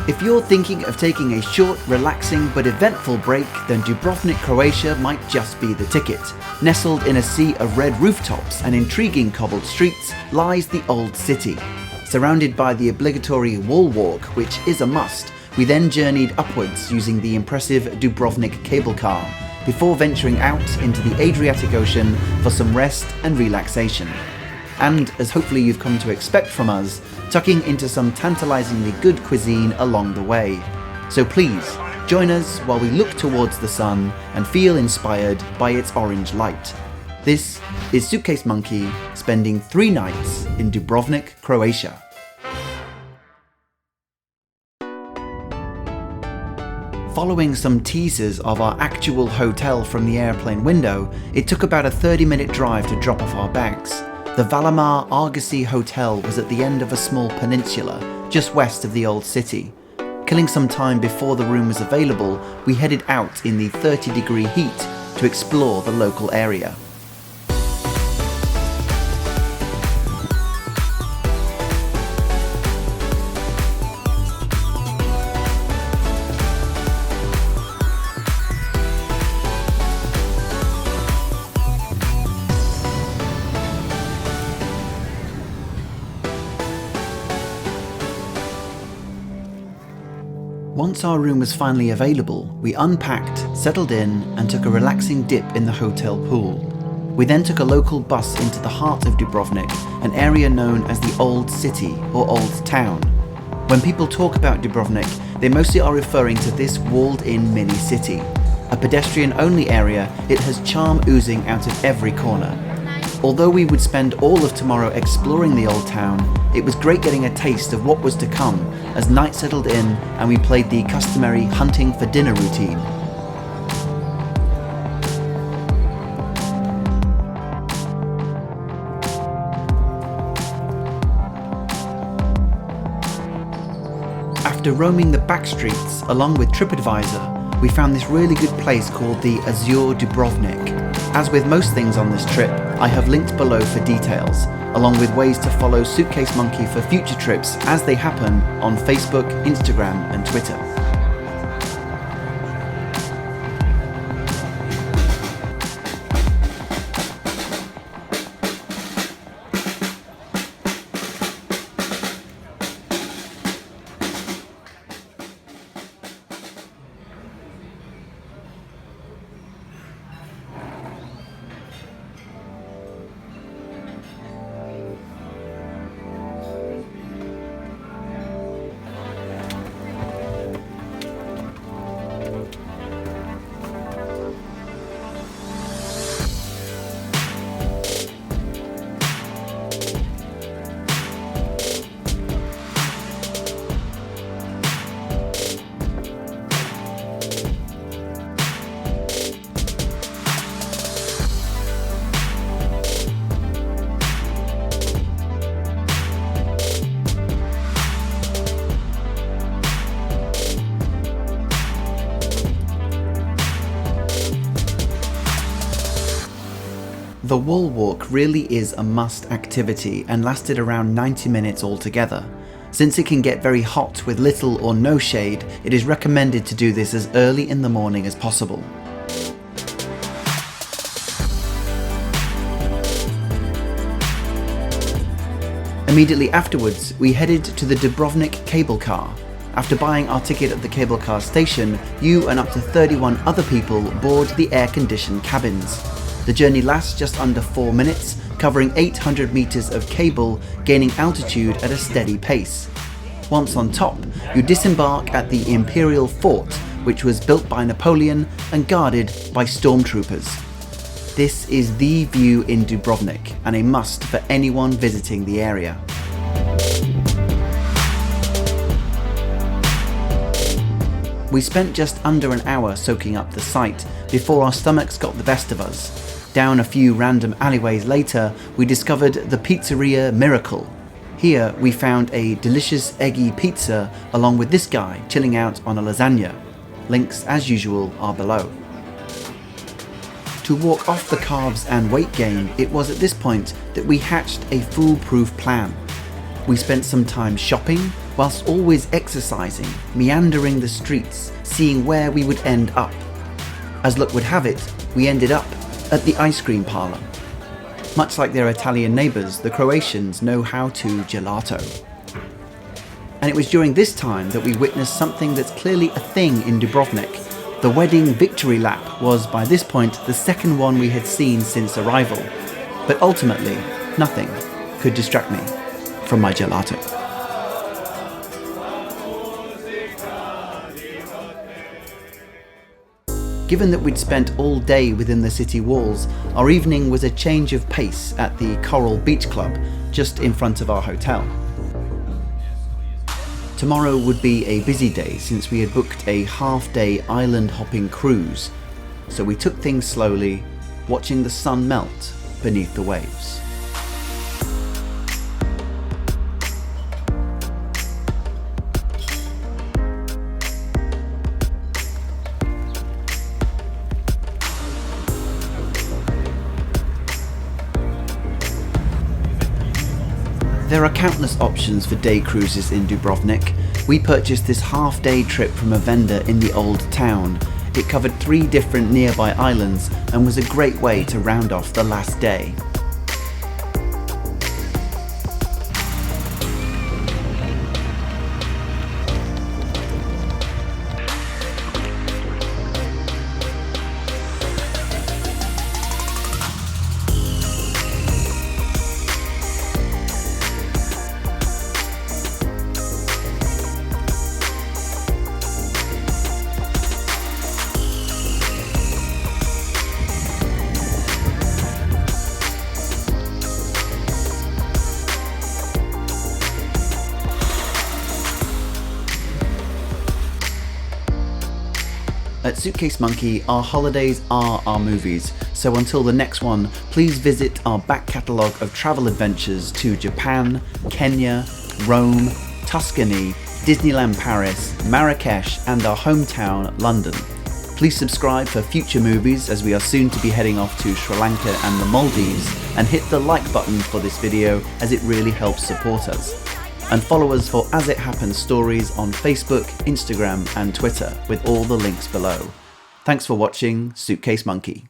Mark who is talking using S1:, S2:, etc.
S1: If you're thinking of taking a short, relaxing but eventful break, then Dubrovnik, Croatia might just be the ticket. Nestled in a sea of red rooftops and intriguing cobbled streets lies the old city. Surrounded by the obligatory wall walk, which is a must, we then journeyed upwards using the impressive Dubrovnik cable car, before venturing out into the Adriatic Ocean for some rest and relaxation. And, as hopefully you've come to expect from us, tucking into some tantalizingly good cuisine along the way. So please, join us while we look towards the sun and feel inspired by its orange light. This is Suitcase Monkey, spending 3 nights in Dubrovnik, Croatia. Following some teasers of our actual hotel from the airplane window, it took about a 30-minute drive to drop off our bags. The Valamar Argosy Hotel was at the end of a small peninsula, just west of the old city. Killing some time before the room was available, we headed out in the 30-degree heat to explore the local area. Once our room was finally available, we unpacked, settled in, and took a relaxing dip in the hotel pool. We then took a local bus into the heart of Dubrovnik, an area known as the Old City or Old Town. When people talk about Dubrovnik, they mostly are referring to this walled-in mini-city. A pedestrian-only area, it has charm oozing out of every corner. Although we would spend all of tomorrow exploring the old town, it was great getting a taste of what was to come as night settled in and we played the customary hunting for dinner routine. After roaming the back streets along with TripAdvisor, we found this really good place called the Azure Dubrovnik. As with most things on this trip, I have linked below for details, along with ways to follow Suitcase Monkey for future trips as they happen on Facebook, Instagram and Twitter. The wall walk really is a must activity and lasted around 90 minutes altogether. Since it can get very hot with little or no shade, it is recommended to do this as early in the morning as possible. Immediately afterwards, we headed to the Dubrovnik cable car. After buying our ticket at the cable car station, you and up to 31 other people board the air-conditioned cabins. The journey lasts just under 4 minutes, covering 800 meters of cable, gaining altitude at a steady pace. Once on top, you disembark at the Imperial Fort, which was built by Napoleon and guarded by stormtroopers. This is the view in Dubrovnik and a must for anyone visiting the area. We spent just under an hour soaking up the sight before our stomachs got the best of us. Down a few random alleyways later, we discovered the Pizzeria Miracle. Here we found a delicious eggy pizza along with this guy chilling out on a lasagna. Links, as usual, are below. To walk off the carbs and weight gain, it was at this point that we hatched a foolproof plan. We spent some time shopping, whilst always exercising, meandering the streets, seeing where we would end up. As luck would have it, we ended up at the ice cream parlour. Much like their Italian neighbours, the Croatians know how to gelato. And it was during this time that we witnessed something that's clearly a thing in Dubrovnik. The wedding victory lap was, by this point, the second one we had seen since arrival. But ultimately, nothing could distract me from my gelato. Given that we'd spent all day within the city walls, our evening was a change of pace at the Coral Beach Club, just in front of our hotel. Tomorrow would be a busy day since we had booked a half-day island-hopping cruise, so we took things slowly, watching the sun melt beneath the waves. There are countless options for day cruises in Dubrovnik. We purchased this half-day trip from a vendor in the old town. It covered 3 different nearby islands and was a great way to round off the last day. At Suitcase Monkey, our holidays are our movies, so until the next one, please visit our back catalogue of travel adventures to Japan, Kenya, Rome, Tuscany, Disneyland Paris, Marrakesh and our hometown, London. Please subscribe for future movies as we are soon to be heading off to Sri Lanka and the Maldives, and hit the like button for this video as it really helps support us. And follow us for As It Happens stories on Facebook, Instagram and Twitter with all the links below. Thanks for watching Suitcase Monkey.